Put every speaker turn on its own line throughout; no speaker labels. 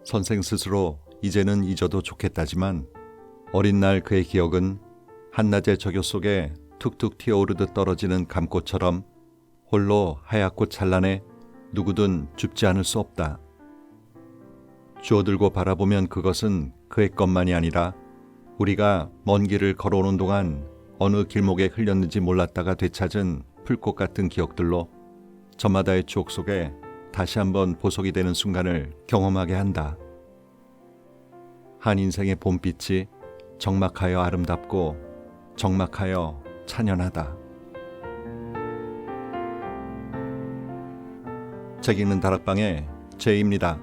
선생 스스로 이제는 잊어도 좋겠다지만 어린 날 그의 기억은 한낮의 저교 속에 툭툭 튀어오르듯 떨어지는 감꽃처럼 홀로 하얗고 찬란해 누구든 줍지 않을 수 없다. 주워들고 바라보면 그것은 그의 것만이 아니라 우리가 먼 길을 걸어오는 동안 어느 길목에 흘렸는지 몰랐다가 되찾은 풀꽃 같은 기억들로 저마다의 추억 속에 다시 한번 보석이 되는 순간을 경험하게 한다. 한 인생의 봄빛이 적막하여 아름답고 적막하여 찬연하다. 책 읽는 다락방의 제이입니다.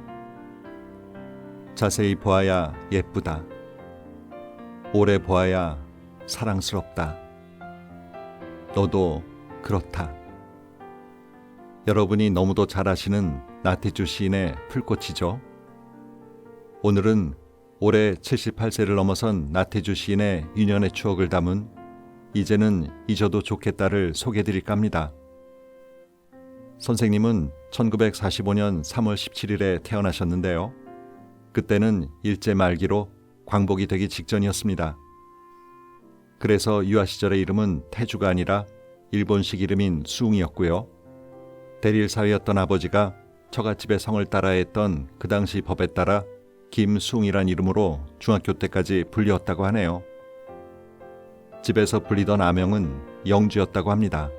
자세히 보아야 예쁘다. 오래 보아야 사랑스럽다. 너도 그렇다. 여러분이 너무도 잘 아시는 나태주 시인의 풀꽃이죠. 오늘은 올해 78세를 넘어선 나태주 시인의 유년의 추억을 담은 이제는 잊어도 좋겠다를 소개해드릴까 합니다. 선생님은 1945년 3월 17일에 태어나셨는데요. 그때는 일제 말기로 광복이 되기 직전이었습니다. 그래서 유아 시절의 이름은 태주가 아니라 일본식 이름인 수웅이었고요. 대릴사위였던 아버지가 처갓집의 성을 따라야 했던 그 당시 법에 따라 김수웅이란 이름으로 중학교 때까지 불리웠다고 하네요. 집에서 불리던 아명은 영주였다고 합니다.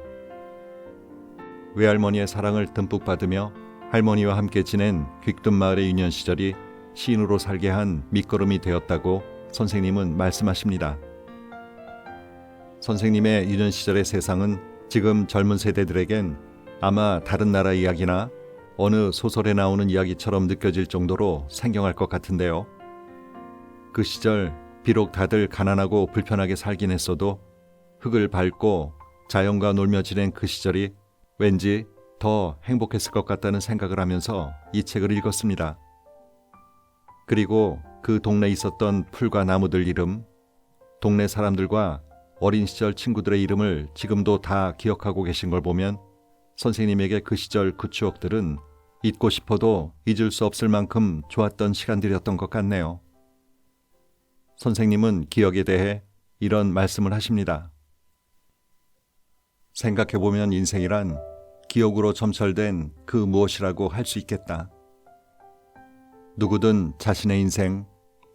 외할머니의 사랑을 듬뿍 받으며 할머니와 함께 지낸 귀뜸마을의 유년 시절이 시인으로 살게 한 밑거름이 되었다고 선생님은 말씀하십니다. 선생님의 유년 시절의 세상은 지금 젊은 세대들에겐 아마 다른 나라 이야기나 어느 소설에 나오는 이야기처럼 느껴질 정도로 생경할 것 같은데요. 그 시절 비록 다들 가난하고 불편하게 살긴 했어도 흙을 밟고 자연과 놀며 지낸 그 시절이 왠지 더 행복했을 것 같다는 생각을 하면서 이 책을 읽었습니다. 그리고 그 동네에 있었던 풀과 나무들 이름, 동네 사람들과 어린 시절 친구들의 이름을 지금도 다 기억하고 계신 걸 보면 선생님에게 그 시절 그 추억들은 잊고 싶어도 잊을 수 없을 만큼 좋았던 시간들이었던 것 같네요. 선생님은 기억에 대해 이런 말씀을 하십니다. 생각해보면 인생이란 기억으로 점철된 그 무엇이라고 할 수 있겠다. 누구든 자신의 인생,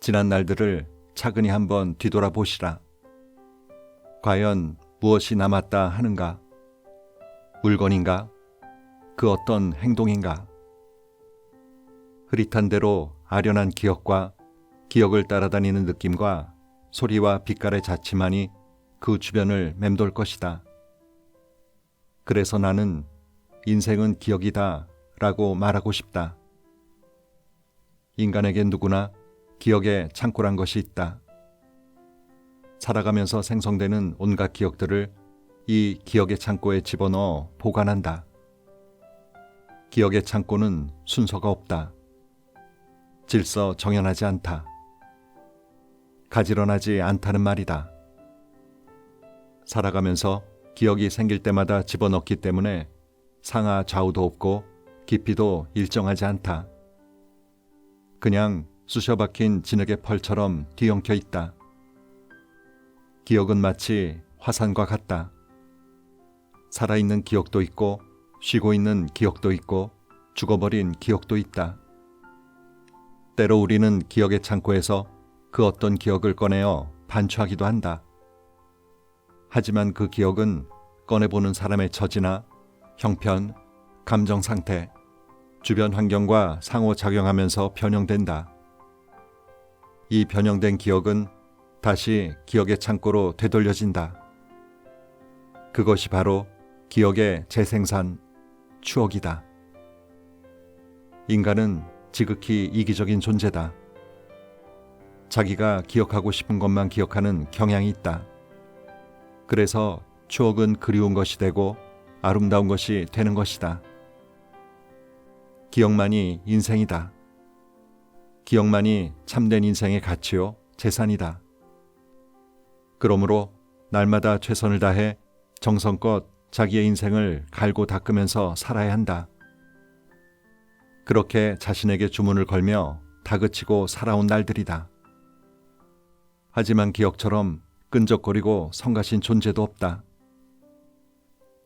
지난 날들을 차근히 한번 뒤돌아보시라. 과연 무엇이 남았다 하는가? 물건인가? 그 어떤 행동인가? 흐릿한 대로 아련한 기억과 기억을 따라다니는 느낌과 소리와 빛깔의 자취만이 그 주변을 맴돌 것이다. 그래서 나는 인생은 기억이다 라고 말하고 싶다. 인간에겐 누구나 기억의 창고란 것이 있다. 살아가면서 생성되는 온갖 기억들을 이 기억의 창고에 집어넣어 보관한다. 기억의 창고는 순서가 없다. 질서 정연하지 않다. 가지런하지 않다는 말이다. 살아가면서 기억이 생길 때마다 집어넣기 때문에 상하 좌우도 없고 깊이도 일정하지 않다. 그냥 쑤셔박힌 진흙의 펄처럼 뒤엉켜 있다. 기억은 마치 화산과 같다. 살아있는 기억도 있고 쉬고 있는 기억도 있고 죽어버린 기억도 있다. 때로 우리는 기억의 창고에서 그 어떤 기억을 꺼내어 반추하기도 한다. 하지만 그 기억은 꺼내보는 사람의 처지나 형편, 감정 상태, 주변 환경과 상호작용하면서 변형된다. 이 변형된 기억은 다시 기억의 창고로 되돌려진다. 그것이 바로 기억의 재생산, 추억이다. 인간은 지극히 이기적인 존재다. 자기가 기억하고 싶은 것만 기억하는 경향이 있다. 그래서 추억은 그리운 것이 되고 아름다운 것이 되는 것이다. 기억만이 인생이다. 기억만이 참된 인생의 가치요, 재산이다. 그러므로 날마다 최선을 다해 정성껏 자기의 인생을 갈고 닦으면서 살아야 한다. 그렇게 자신에게 주문을 걸며 다그치고 살아온 날들이다. 하지만 기억처럼 끈적거리고 성가신 존재도 없다.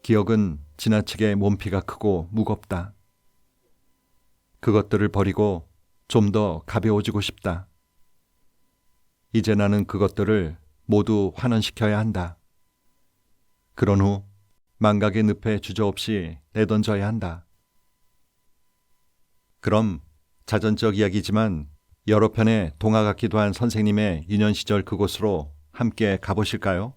기억은 지나치게 몸피가 크고 무겁다. 그것들을 버리고 좀 더 가벼워지고 싶다. 이제 나는 그것들을 모두 환원시켜야 한다. 그런 후 망각의 늪에 주저없이 내던져야 한다. 그럼 자전적 이야기지만 여러 편의 동화 같기도 한 선생님의 유년 시절 그곳으로 함께 가보실까요?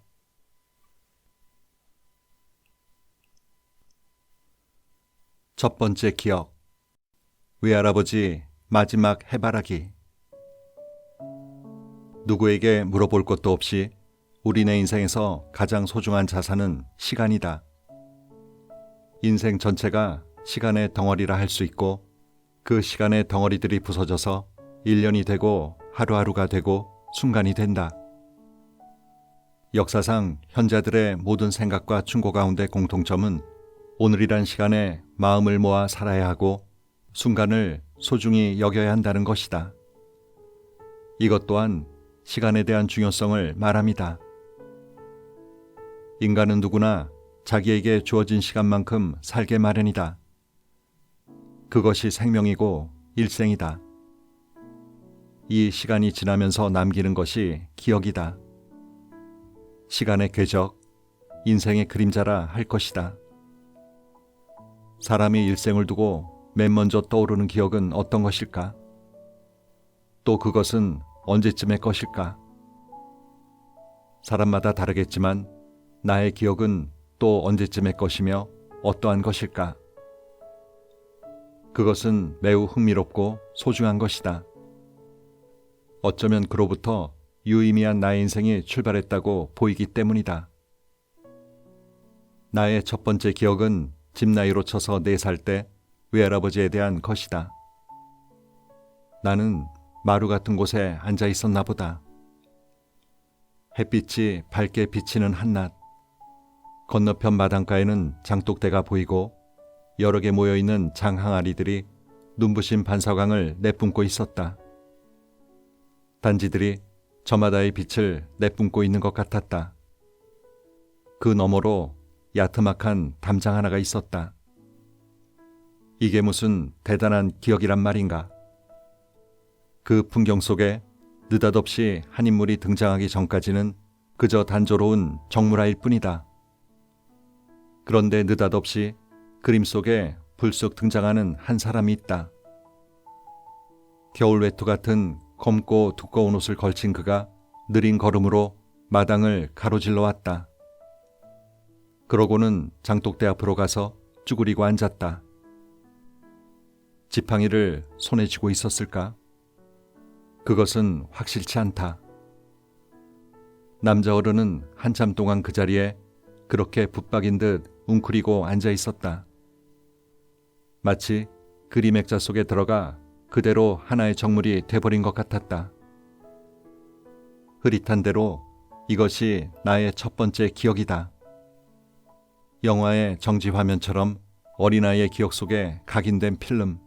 첫 번째 기억. 외할아버지 마지막 해바라기. 누구에게 물어볼 것도 없이 우리네 인생에서 가장 소중한 자산은 시간이다. 인생 전체가 시간의 덩어리라 할 수 있고 그 시간의 덩어리들이 부서져서 1년이 되고 하루하루가 되고 순간이 된다. 역사상 현자들의 모든 생각과 충고 가운데 공통점은 오늘이란 시간에 마음을 모아 살아야 하고 순간을 소중히 여겨야 한다는 것이다. 이것 또한 시간에 대한 중요성을 말합니다. 인간은 누구나 자기에게 주어진 시간만큼 살게 마련이다. 그것이 생명이고 일생이다. 이 시간이 지나면서 남기는 것이 기억이다. 시간의 궤적, 인생의 그림자라 할 것이다. 사람이 일생을 두고 맨 먼저 떠오르는 기억은 어떤 것일까? 또 그것은 언제쯤의 것일까? 사람마다 다르겠지만 나의 기억은 또 언제쯤의 것이며 어떠한 것일까? 그것은 매우 흥미롭고 소중한 것이다. 어쩌면 그로부터 유의미한 나의 인생이 출발했다고 보이기 때문이다. 나의 첫 번째 기억은 집 나이로 쳐서 4살 때 외할아버지에 대한 것이다. 나는 마루 같은 곳에 앉아 있었나 보다. 햇빛이 밝게 비치는 한낮, 건너편 마당가에는 장독대가 보이고 여러 개 모여있는 장항아리들이 눈부신 반사광을 내뿜고 있었다. 단지들이 저마다의 빛을 내뿜고 있는 것 같았다. 그 너머로 야트막한 담장 하나가 있었다. 이게 무슨 대단한 기억이란 말인가? 그 풍경 속에 느닷없이 한 인물이 등장하기 전까지는 그저 단조로운 정물화일 뿐이다. 그런데 느닷없이 그림 속에 불쑥 등장하는 한 사람이 있다. 겨울 외투 같은 검고 두꺼운 옷을 걸친 그가 느린 걸음으로 마당을 가로질러 왔다. 그러고는 장독대 앞으로 가서 쭈그리고 앉았다. 지팡이를 손에 쥐고 있었을까? 그것은 확실치 않다. 남자 어른은 한참 동안 그 자리에 그렇게 붙박인 듯 웅크리고 앉아 있었다. 마치 그림 액자 속에 들어가 그대로 하나의 정물이 돼버린 것 같았다. 흐릿한 대로 이것이 나의 첫 번째 기억이다. 영화의 정지 화면처럼 어린아이의 기억 속에 각인된 필름.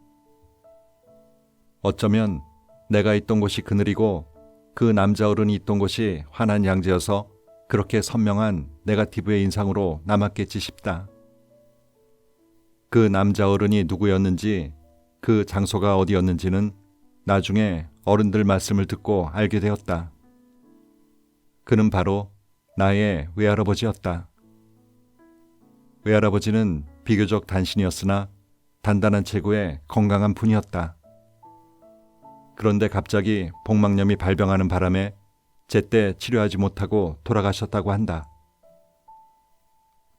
어쩌면 내가 있던 곳이 그늘이고 그 남자 어른이 있던 곳이 환한 양재여서 그렇게 선명한 네거티브의 인상으로 남았겠지 싶다. 그 남자 어른이 누구였는지 그 장소가 어디였는지는 나중에 어른들 말씀을 듣고 알게 되었다. 그는 바로 나의 외할아버지였다. 외할아버지는 비교적 단신이었으나 단단한 체구의 건강한 분이었다. 그런데 갑자기 복막염이 발병하는 바람에 제때 치료하지 못하고 돌아가셨다고 한다.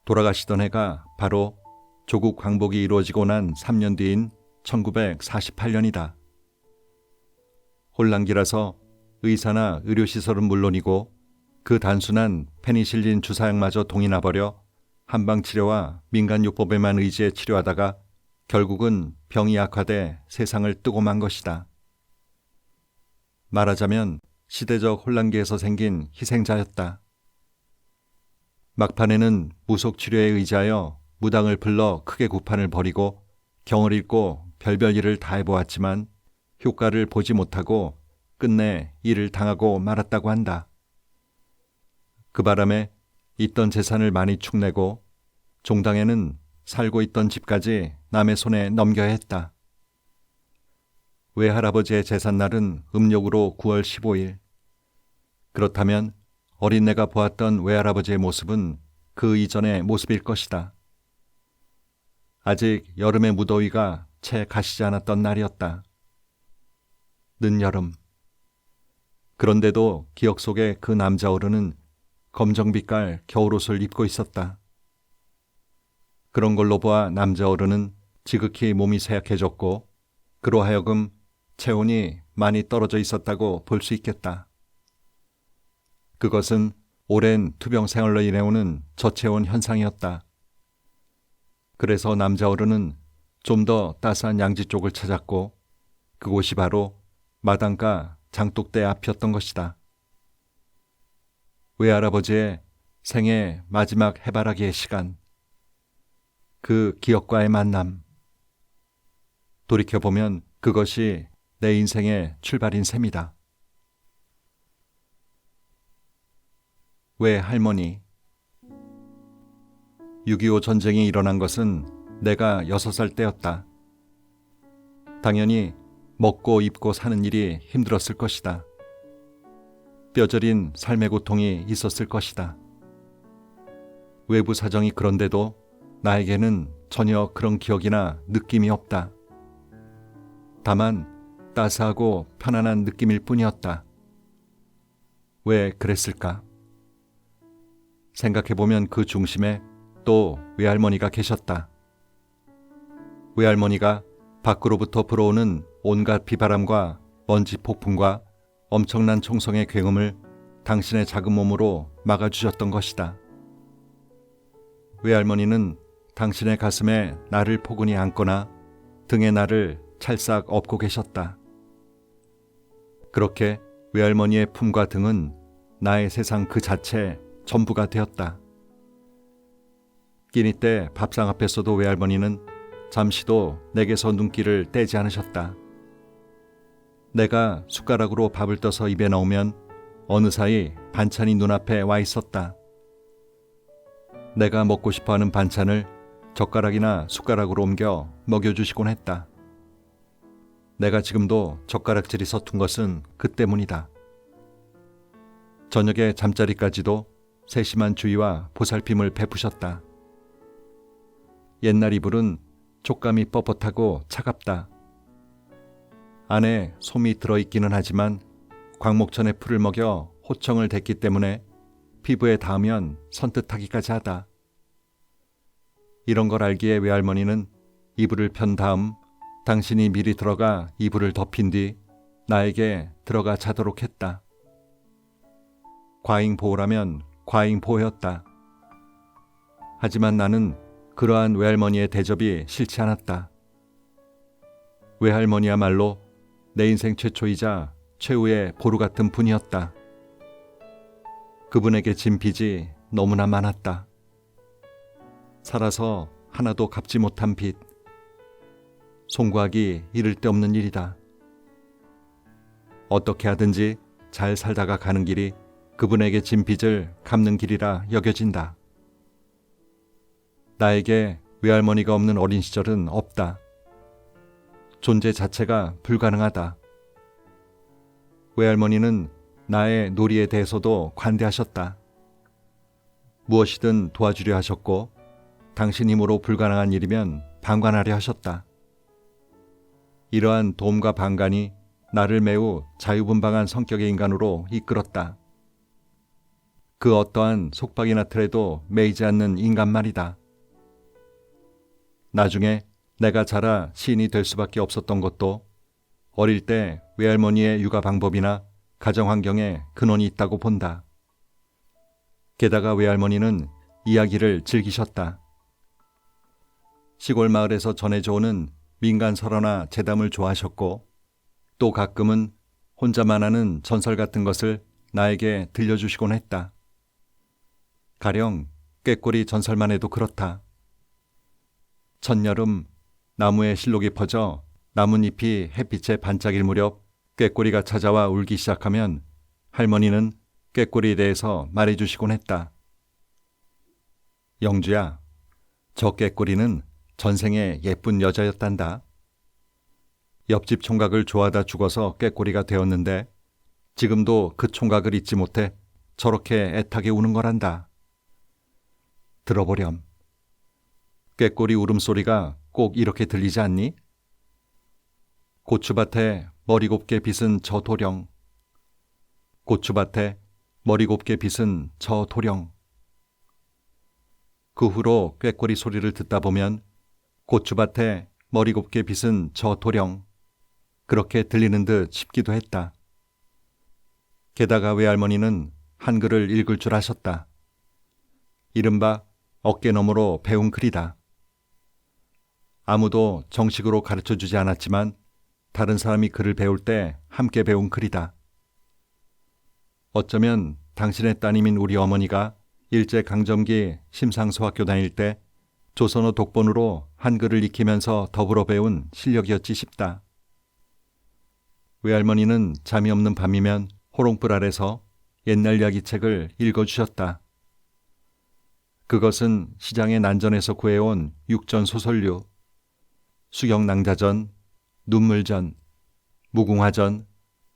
돌아가시던 해가 바로 조국 광복이 이루어지고 난 3년 뒤인 1948년이다. 혼란기라서 의사나 의료시설은 물론이고 그 단순한 페니실린 주사약마저 동이 나버려 한방치료와 민간요법에만 의지해 치료하다가 결국은 병이 악화돼 세상을 뜨고 만 것이다. 말하자면 시대적 혼란기에서 생긴 희생자였다. 막판에는 무속치료에 의지하여 무당을 불러 크게 구판을 벌이고 경을 읽고 별별 일을 다 해보았지만 효과를 보지 못하고 끝내 일을 당하고 말았다고 한다. 그 바람에 있던 재산을 많이 축내고 종당에는 살고 있던 집까지 남의 손에 넘겨야 했다. 외할아버지의 제삿날은 음력으로 9월 15일. 그렇다면 어린내가 보았던 외할아버지의 모습은 그 이전의 모습일 것이다. 아직 여름의 무더위가 채 가시지 않았던 날이었다. 늦여름. 그런데도 기억 속에 그 남자 어른은 검정빛깔 겨울옷을 입고 있었다. 그런 걸로 보아 남자 어른은 지극히 몸이 쇠약해졌고 그로 하여금 체온이 많이 떨어져 있었다고 볼 수 있겠다. 그것은 오랜 투병 생활로 인해 오는 저체온 현상이었다. 그래서 남자 어른은 좀 더 따스한 양지 쪽을 찾았고 그곳이 바로 마당가 장독대 앞이었던 것이다. 외할아버지의 생애 마지막 해바라기의 시간. 그 기억과의 만남. 돌이켜보면 그것이 내 인생의 출발인 셈이다. 외할머니. 6.25 전쟁이 일어난 것은 내가 6살 때였다. 당연히 먹고 입고 사는 일이 힘들었을 것이다. 뼈저린 삶의 고통이 있었을 것이다. 외부 사정이 그런데도 나에게는 전혀 그런 기억이나 느낌이 없다. 다만 따스하고 편안한 느낌일 뿐이었다. 왜 그랬을까? 생각해보면 그 중심에 또 외할머니가 계셨다. 외할머니가 밖으로부터 불어오는 온갖 비바람과 먼지 폭풍과 엄청난 총성의 굉음을 당신의 작은 몸으로 막아주셨던 것이다. 외할머니는 당신의 가슴에 나를 포근히 안거나 등에 나를 찰싹 업고 계셨다. 그렇게 외할머니의 품과 등은 나의 세상 그 자체 전부가 되었다. 끼니 때 밥상 앞에서도 외할머니는 잠시도 내게서 눈길을 떼지 않으셨다. 내가 숟가락으로 밥을 떠서 입에 넣으면 어느 사이 반찬이 눈앞에 와 있었다. 내가 먹고 싶어하는 반찬을 젓가락이나 숟가락으로 옮겨 먹여주시곤 했다. 내가 지금도 젓가락질이 서툰 것은 그 때문이다. 저녁에 잠자리까지도 세심한 주의와 보살핌을 베푸셨다. 옛날 이불은 촉감이 뻣뻣하고 차갑다. 안에 솜이 들어있기는 하지만 광목천의 풀을 먹여 호청을 댔기 때문에 피부에 닿으면 선뜻하기까지 하다. 이런 걸 알기에 외할머니는 이불을 편 다음 당신이 미리 들어가 이불을 덮인 뒤 나에게 들어가 자도록 했다. 과잉보호라면 과잉보호였다. 하지만 나는 그러한 외할머니의 대접이 싫지 않았다. 외할머니야말로 내 인생 최초이자 최후의 보루 같은 분이었다. 그분에게 진 빚이 너무나 많았다. 살아서 하나도 갚지 못한 빚. 송구하기 이를 데 없는 일이다. 어떻게 하든지 잘 살다가 가는 길이 그분에게 진 빚을 갚는 길이라 여겨진다. 나에게 외할머니가 없는 어린 시절은 없다. 존재 자체가 불가능하다. 외할머니는 나의 놀이에 대해서도 관대하셨다. 무엇이든 도와주려 하셨고 당신 힘으로 불가능한 일이면 방관하려 하셨다. 이러한 도움과 방관이 나를 매우 자유분방한 성격의 인간으로 이끌었다. 그 어떠한 속박이나 틀에도 매이지 않는 인간 말이다. 나중에 내가 자라 시인이 될 수밖에 없었던 것도 어릴 때 외할머니의 육아 방법이나 가정 환경에 근원이 있다고 본다. 게다가 외할머니는 이야기를 즐기셨다. 시골 마을에서 전해져 오는 민간 설화나 재담을 좋아하셨고 또 가끔은 혼자만 하는 전설 같은 것을 나에게 들려주시곤 했다. 가령 꾀꼬리 전설만 해도 그렇다. 첫여름 나무에 실록이 퍼져 나뭇잎이 햇빛에 반짝일 무렵 꾀꼬리가 찾아와 울기 시작하면 할머니는 꾀꼬리에 대해서 말해주시곤 했다. 영주야, 저 꾀꼬리는 전생에 예쁜 여자였단다. 옆집 총각을 좋아하다 죽어서 꾀꼬리가 되었는데 지금도 그 총각을 잊지 못해 저렇게 애타게 우는 거란다. 들어보렴. 꾀꼬리 울음소리가 꼭 이렇게 들리지 않니? 고추밭에 머리 곱게 빗은 저 도령. 고추밭에 머리 곱게 빗은 저 도령. 그 후로 꾀꼬리 소리를 듣다 보면 고추밭에 머리 곱게 빗은 저 도령. 그렇게 들리는 듯 싶기도 했다. 게다가 외할머니는 한글을 읽을 줄 아셨다. 이른바 어깨너머로 배운 글이다. 아무도 정식으로 가르쳐주지 않았지만 다른 사람이 글을 배울 때 함께 배운 글이다. 어쩌면 당신의 따님인 우리 어머니가 일제강점기 심상소학교 다닐 때 조선어 독본으로 한글을 익히면서 더불어 배운 실력이었지 싶다. 외할머니는 잠이 없는 밤이면 호롱불 아래서 옛날 이야기책을 읽어주셨다. 그것은 시장의 난전에서 구해온 육전 소설류, 수경낭자전, 눈물전, 무궁화전,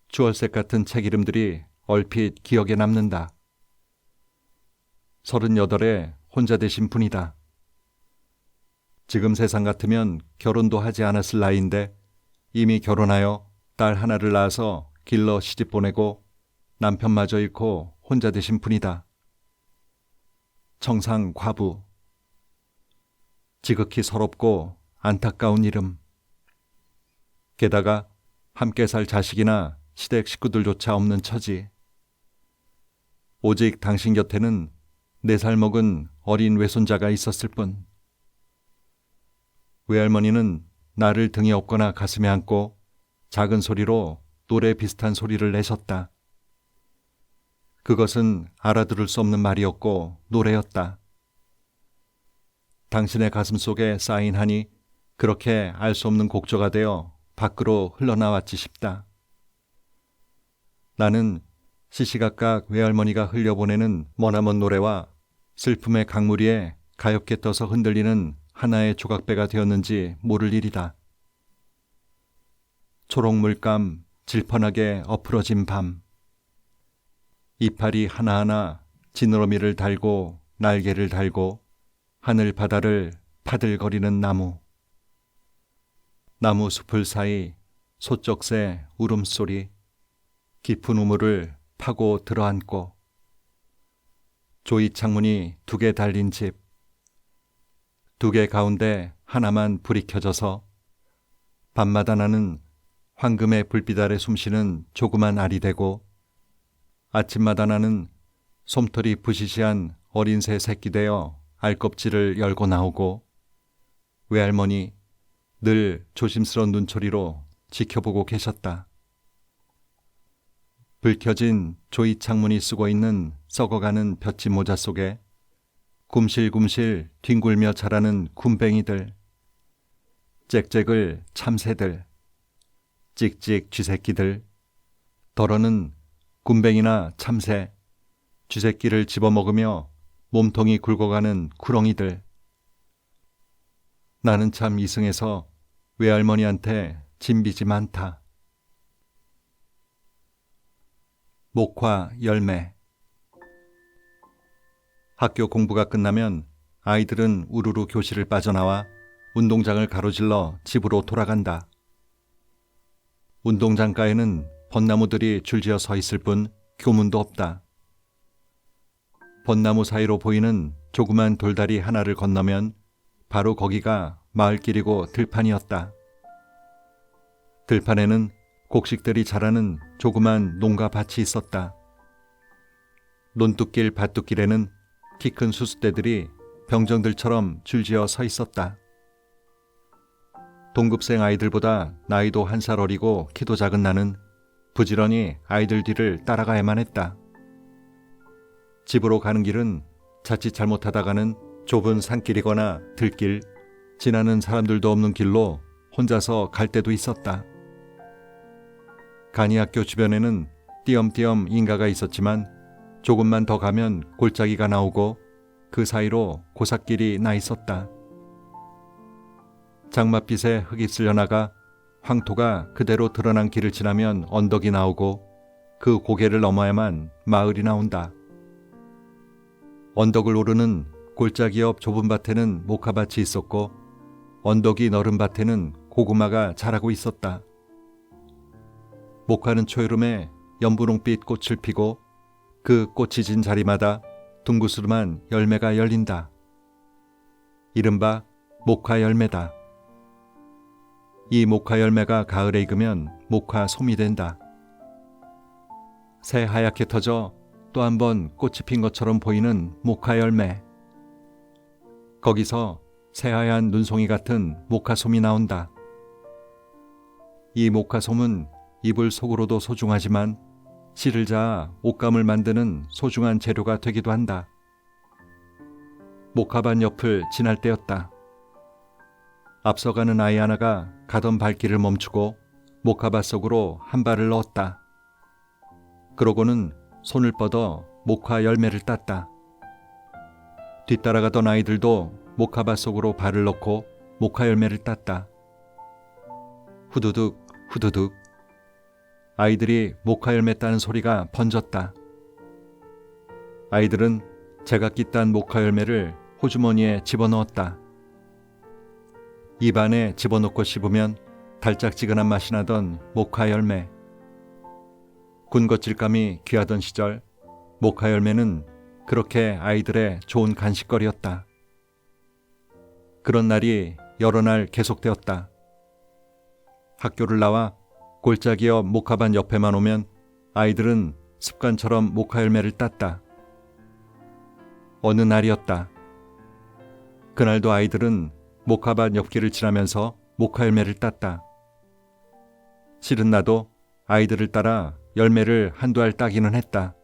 주얼색 같은 책 이름들이 얼핏 기억에 남는다. 38에 혼자 되신 분이다. 지금 세상 같으면 결혼도 하지 않았을 나이인데 이미 결혼하여 딸 하나를 낳아서 길러 시집 보내고 남편마저 잃고 혼자 되신 분이다. 청상 과부. 지극히 서럽고 안타까운 이름. 게다가 함께 살 자식이나 시댁 식구들조차 없는 처지. 오직 당신 곁에는 4살 먹은 어린 외손자가 있었을 뿐. 외할머니는 나를 등에 업거나 가슴에 안고 작은 소리로 노래 비슷한 소리를 내셨다. 그것은 알아들을 수 없는 말이었고 노래였다. 당신의 가슴 속에 쌓인 한이 그렇게 알 수 없는 곡조가 되어 밖으로 흘러나왔지 싶다. 나는 시시각각 외할머니가 흘려보내는 머나먼 노래와 슬픔의 강물 위에 가엽게 떠서 흔들리는 하나의 조각배가 되었는지 모를 일이다. 초록 물감 질펀하게 엎으러진 밤. 이파리 하나하나 지느러미를 달고 날개를 달고 하늘 바다를 파들거리는 나무. 나무 숲을 사이 소쩍새 울음소리. 깊은 우물을 파고 들어앉고 조이 창문이 2개 달린 집. 2개 가운데 하나만 불이 켜져서 밤마다 나는 황금의 불빛 아래 숨쉬는 조그만 알이 되고 아침마다 나는 솜털이 부시시한 어린 새 새끼 되어 알껍질을 열고 나오고 외할머니 늘 조심스러운 눈초리로 지켜보고 계셨다. 불 켜진 조이 창문이 쓰고 있는 썩어가는 볏짚 모자 속에 굼실굼실 뒹굴며 자라는 굼벵이들, 짹짹을 참새들, 찍찍 쥐새끼들, 더러는 굼벵이나 참새, 쥐새끼를 집어먹으며 몸통이 굵어가는 구렁이들. 나는 참 이승해서 외할머니한테 진빚이 많다. 목화 열매. 학교 공부가 끝나면 아이들은 우르르 교실을 빠져나와 운동장을 가로질러 집으로 돌아간다. 운동장가에는 벚나무들이 줄지어 서 있을 뿐 교문도 없다. 벚나무 사이로 보이는 조그만 돌다리 하나를 건너면 바로 거기가 마을길이고 들판이었다. 들판에는 곡식들이 자라는 조그만 농가 밭이 있었다. 논뚝길 밭뚝길에는 키 큰 수수대들이 병정들처럼 줄지어 서 있었다. 동급생 아이들보다 나이도 1살 어리고 키도 작은 나는 부지런히 아이들 뒤를 따라가야만 했다. 집으로 가는 길은 자칫 잘못하다가는 좁은 산길이거나 들길, 지나는 사람들도 없는 길로 혼자서 갈 때도 있었다. 간이학교 주변에는 띄엄띄엄 인가가 있었지만 조금만 더 가면 골짜기가 나오고 그 사이로 고삿길이 나 있었다. 장맛빛에 흙이 쓸려나가 황토가 그대로 드러난 길을 지나면 언덕이 나오고 그 고개를 넘어야만 마을이 나온다. 언덕을 오르는 골짜기 옆 좁은 밭에는 모카밭이 있었고 언덕이 너른 밭에는 고구마가 자라고 있었다. 모카는 초여름에 연분홍빛 꽃을 피고 그 꽃이 진 자리마다 둥그스름한 열매가 열린다. 이른바 모카 열매다. 이 모카 열매가 가을에 익으면 모카 솜이 된다. 새 하얗게 터져 또 한 번 꽃이 핀 것처럼 보이는 모카 열매. 거기서 새하얀 눈송이 같은 모카솜이 나온다. 이 모카솜은 이불 속으로도 소중하지만 실을 자아 옷감을 만드는 소중한 재료가 되기도 한다. 모카밭 옆을 지날 때였다. 앞서가는 아이 하나가 가던 발길을 멈추고 모카밭 속으로 한 발을 넣었다. 그러고는 손을 뻗어 모카 열매를 땄다. 뒤따라가던 아이들도 모카밭 속으로 발을 넣고 모카 열매를 땄다. 후두둑 후두둑 아이들이 모카 열매 따는 소리가 번졌다. 아이들은 제각기 딴 모카 열매를 호주머니에 집어넣었다. 입안에 집어넣고 씹으면 달짝지근한 맛이 나던 모카 열매. 군것질감이 귀하던 시절 모카 열매는 그렇게 아이들의 좋은 간식거리였다. 그런 날이 여러 날 계속되었다. 학교를 나와 골짜기 옆 모카밭 옆에만 오면 아이들은 습관처럼 모카 열매를 땄다. 어느 날이었다. 그날도 아이들은 모카밭 옆길을 지나면서 모카 열매를 땄다. 실은 나도 아이들을 따라 열매를 한두 알 따기는 했다.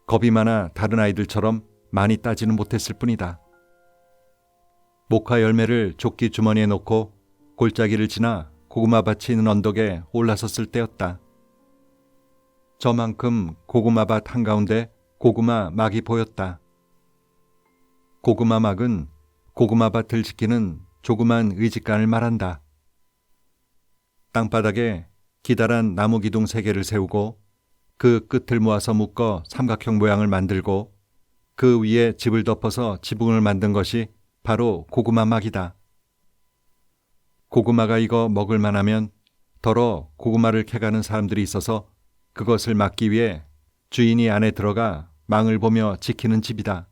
겁이 많아 다른 아이들처럼 많이 따지는 못했을 뿐이다. 모카 열매를 조끼 주머니에 넣고 골짜기를 지나 고구마밭이 있는 언덕에 올라섰을 때였다. 저만큼 고구마밭 한가운데 고구마 막이 보였다. 고구마 막은 고구마밭을 지키는 조그만 의직간을 말한다. 땅바닥에 기다란 나무 기둥 3개를 세우고 그 끝을 모아서 묶어 삼각형 모양을 만들고 그 위에 집을 덮어서 지붕을 만든 것이 바로 고구마 막이다. 고구마가 익어 먹을 만하면 덜어 고구마를 캐가는 사람들이 있어서 그것을 막기 위해 주인이 안에 들어가 망을 보며 지키는 집이다.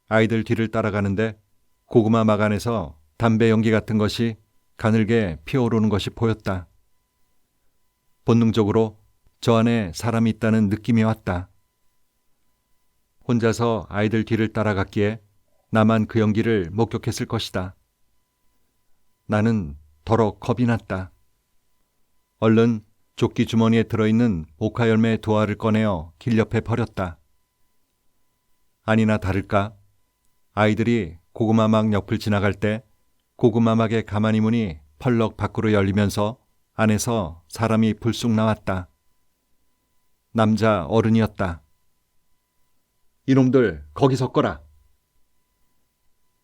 아이들 뒤를 따라가는데 고구마 막 안에서 담배 연기 같은 것이 가늘게 피어오르는 것이 보였다. 본능적으로 저 안에 사람이 있다는 느낌이 왔다. 혼자서 아이들 뒤를 따라갔기에 나만 그 연기를 목격했을 것이다. 나는 더러 겁이 났다. 얼른 조끼 주머니에 들어있는 모카 열매 2알을 꺼내어 길 옆에 버렸다. 아니나 다를까 아이들이 고구마 막 옆을 지나갈 때 고구마 막의 가마니 문이 펄럭 밖으로 열리면서 안에서 사람이 불쑥 나왔다. 남자 어른이었다. 이놈들 거기 섰거라.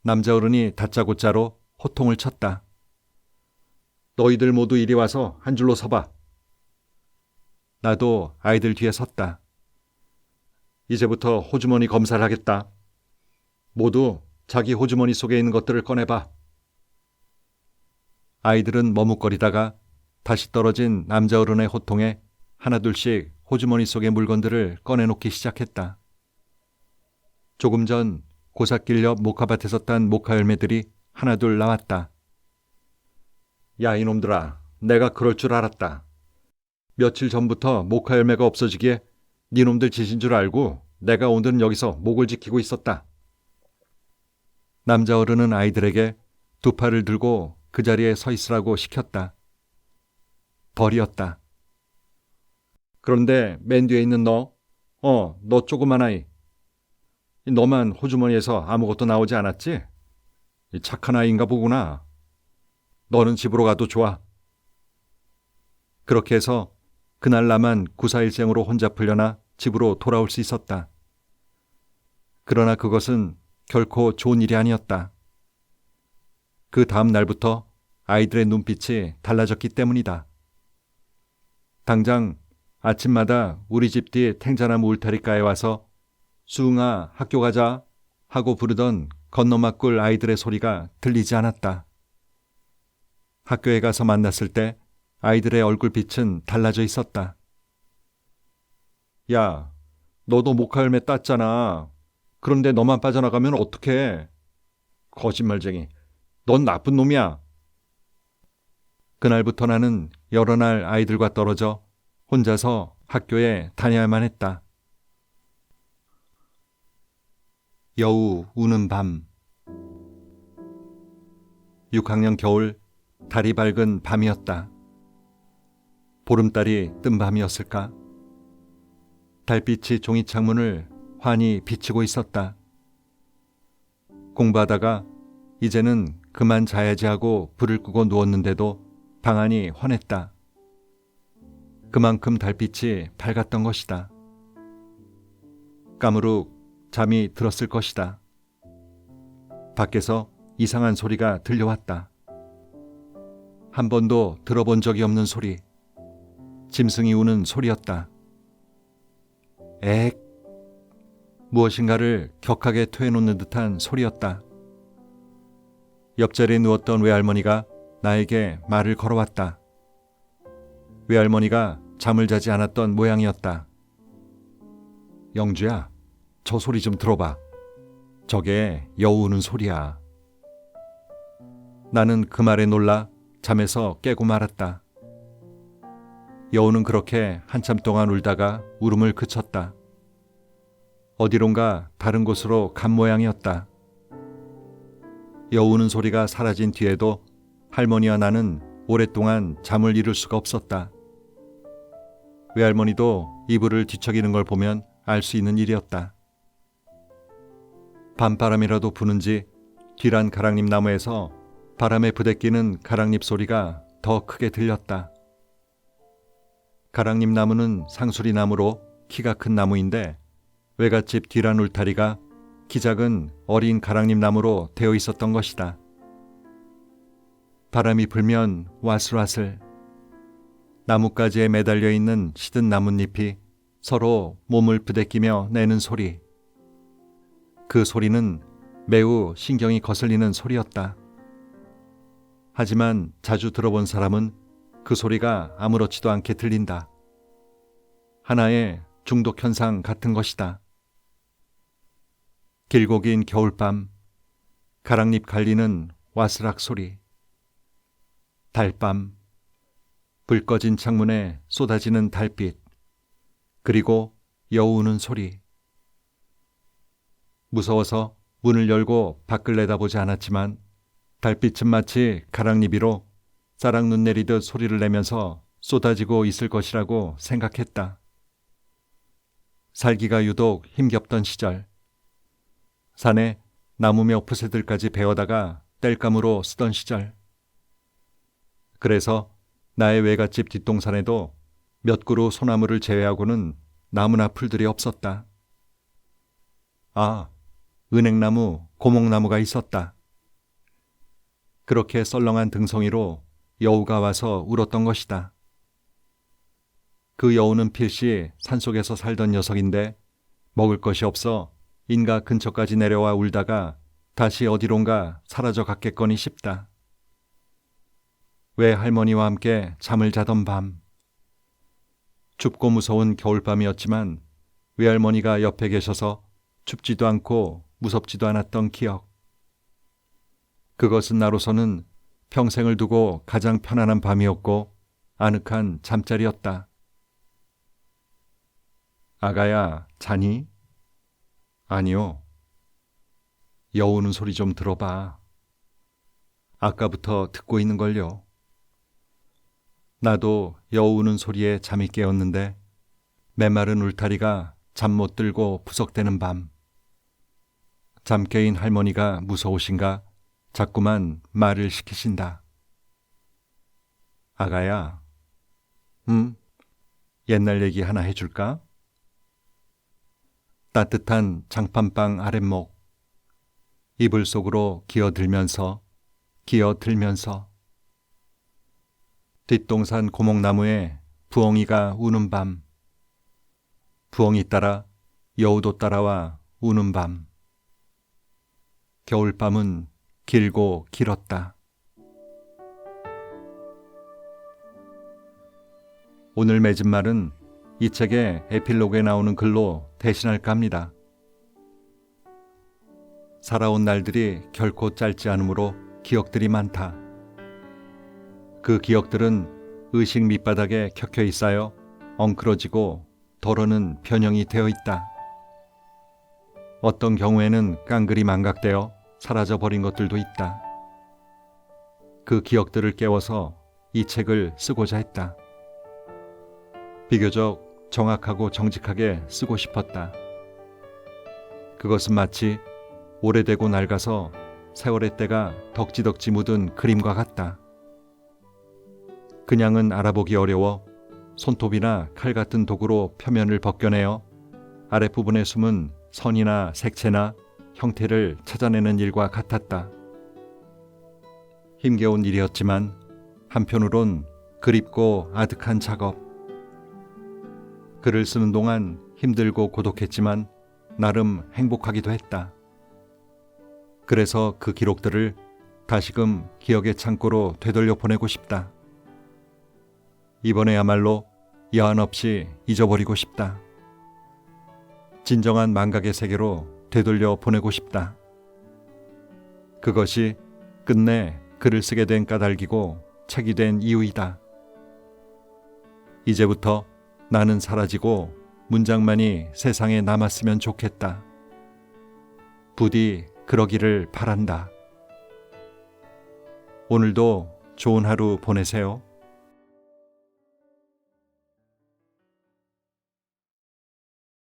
남자 어른이 다짜고짜로 호통을 쳤다. 너희들 모두 이리 와서 한 줄로 서봐. 나도 아이들 뒤에 섰다. 이제부터 호주머니 검사를 하겠다. 모두 자기 호주머니 속에 있는 것들을 꺼내봐. 아이들은 머뭇거리다가 다시 떨어진 남자 어른의 호통에 하나둘씩 호주머니 속의 물건들을 꺼내놓기 시작했다. 조금 전 고삿길 옆 모카밭에서 딴 모카 열매들이 하나둘 나왔다. 야 이놈들아, 내가 그럴 줄 알았다. 며칠 전부터 모카 열매가 없어지기에 니놈들 짓인 줄 알고 내가 오늘은 여기서 목을 지키고 있었다. 남자 어른은 아이들에게 2팔을 들고 그 자리에 서 있으라고 시켰다. 벌이었다. 그런데 맨 뒤에 있는 너 조그만 아이. 너만 호주머니에서 아무것도 나오지 않았지? 착한 아이인가 보구나. 너는 집으로 가도 좋아. 그렇게 해서 그날 나만 구사일생으로 혼자 풀려나 집으로 돌아올 수 있었다. 그러나 그것은 결코 좋은 일이 아니었다. 그 다음 날부터 아이들의 눈빛이 달라졌기 때문이다. 당장 아침마다 우리 집 뒤 탱자나무 울타리가에 와서 수웅아 학교 가자 하고 부르던 건너막골 아이들의 소리가 들리지 않았다. 학교에 가서 만났을 때 아이들의 얼굴빛은 달라져 있었다. 야, 너도 모카열매 땄잖아. 그런데 너만 빠져나가면 어떡해? 거짓말쟁이. 넌 나쁜 놈이야. 그날부터 나는 여러 날 아이들과 떨어져 혼자서 학교에 다녀야만 했다. 여우 우는 밤. 6학년 겨울 달이 밝은 밤이었다. 보름달이 뜬 밤이었을까? 달빛이 종이 창문을 환히 비치고 있었다. 공부하다가 이제는 그만 자야지 하고 불을 끄고 누웠는데도 방안이 환했다. 그만큼 달빛이 밝았던 것이다. 까무룩 잠이 들었을 것이다. 밖에서 이상한 소리가 들려왔다. 한 번도 들어본 적이 없는 소리. 짐승이 우는 소리였다. 액. 무엇인가를 격하게 토해놓는 듯한 소리였다. 옆자리에 누웠던 외할머니가 나에게 말을 걸어왔다. 외할머니가 잠을 자지 않았던 모양이었다. 영주야, 저 소리 좀 들어봐. 저게 여우 우는 소리야. 나는 그 말에 놀라 잠에서 깨고 말았다. 여우는 그렇게 한참 동안 울다가 울음을 그쳤다. 어디론가 다른 곳으로 간 모양이었다. 여우 우는 소리가 사라진 뒤에도 할머니와 나는 오랫동안 잠을 이룰 수가 없었다. 외할머니도 이불을 뒤척이는 걸 보면 알 수 있는 일이었다. 밤바람이라도 부는지 뒤란 가랑잎 나무에서 바람에 부대끼는 가랑잎 소리가 더 크게 들렸다. 가랑잎 나무는 상수리 나무로 키가 큰 나무인데 외갓집 뒤란 울타리가 키 작은 어린 가랑잎 나무로 되어 있었던 것이다. 바람이 불면 와슬와슬 나뭇가지에 매달려 있는 시든 나뭇잎이 서로 몸을 부대끼며 내는 소리. 그 소리는 매우 신경이 거슬리는 소리였다. 하지만 자주 들어본 사람은 그 소리가 아무렇지도 않게 들린다. 하나의 중독 현상 같은 것이다. 길고 긴 겨울밤, 가랑잎 갈리는 와스락 소리. 달밤, 불 꺼진 창문에 쏟아지는 달빛, 그리고 여우 우는 소리. 무서워서 문을 열고 밖을 내다보지 않았지만 달빛은 마치 가랑잎이로 쌀락눈 내리듯 소리를 내면서 쏟아지고 있을 것이라고 생각했다. 살기가 유독 힘겹던 시절. 산에 나무며 푸새들까지 베어다가 땔감으로 쓰던 시절. 그래서 나의 외갓집 뒷동산에도 몇 그루 소나무를 제외하고는 나무나 풀들이 없었다. 아, 은행나무, 고목나무가 있었다. 그렇게 썰렁한 등성이로 여우가 와서 울었던 것이다. 그 여우는 필시 산속에서 살던 녀석인데 먹을 것이 없어 인가 근처까지 내려와 울다가 다시 어디론가 사라져 갔겠거니 싶다. 외할머니와 함께 잠을 자던 밤. 춥고 무서운 겨울밤이었지만 외할머니가 옆에 계셔서 춥지도 않고 무섭지도 않았던 기억. 그것은 나로서는 평생을 두고 가장 편안한 밤이었고 아늑한 잠자리였다. 아가야, 자니? 아니요. 여우 우는 소리 좀 들어봐. 아까부터 듣고 있는걸요. 나도 여우 우는 소리에 잠이 깨었는데 메마른 울타리가 잠 못 들고 부석대는 밤. 잠 깨인 할머니가 무서우신가 자꾸만 말을 시키신다. 아가야, 옛날 얘기 하나 해줄까? 따뜻한 장판빵 아랫목, 이불 속으로 기어들면서 뒷동산 고목나무에 부엉이가 우는 밤, 부엉이 따라 여우도 따라와 우는 밤, 겨울밤은 길고 길었다. 오늘 맺은 말은 이 책의 에필로그에 나오는 글로 대신할까 합니다. 살아온 날들이 결코 짧지 않으므로 기억들이 많다. 그 기억들은 의식 밑바닥에 켜켜이 쌓여 엉클어지고 덜어는 변형이 되어 있다. 어떤 경우에는 깡그리 망각되어 사라져버린 것들도 있다. 그 기억들을 깨워서 이 책을 쓰고자 했다. 비교적 정확하고 정직하게 쓰고 싶었다. 그것은 마치 오래되고 낡아서 세월의 때가 덕지덕지 묻은 그림과 같다. 그냥은 알아보기 어려워 손톱이나 칼 같은 도구로 표면을 벗겨내어 아랫부분에 숨은 선이나 색채나 형태를 찾아내는 일과 같았다. 힘겨운 일이었지만 한편으론 그립고 아득한 작업. 글을 쓰는 동안 힘들고 고독했지만 나름 행복하기도 했다. 그래서 그 기록들을 다시금 기억의 창고로 되돌려 보내고 싶다. 이번에야말로 여한 없이 잊어버리고 싶다. 진정한 망각의 세계로 되돌려 보내고 싶다. 그것이 끝내 글을 쓰게 된 까닭이고 책이 된 이유이다. 이제부터 나는 사라지고 문장만이 세상에 남았으면 좋겠다. 부디 그러기를 바란다. 오늘도 좋은 하루 보내세요.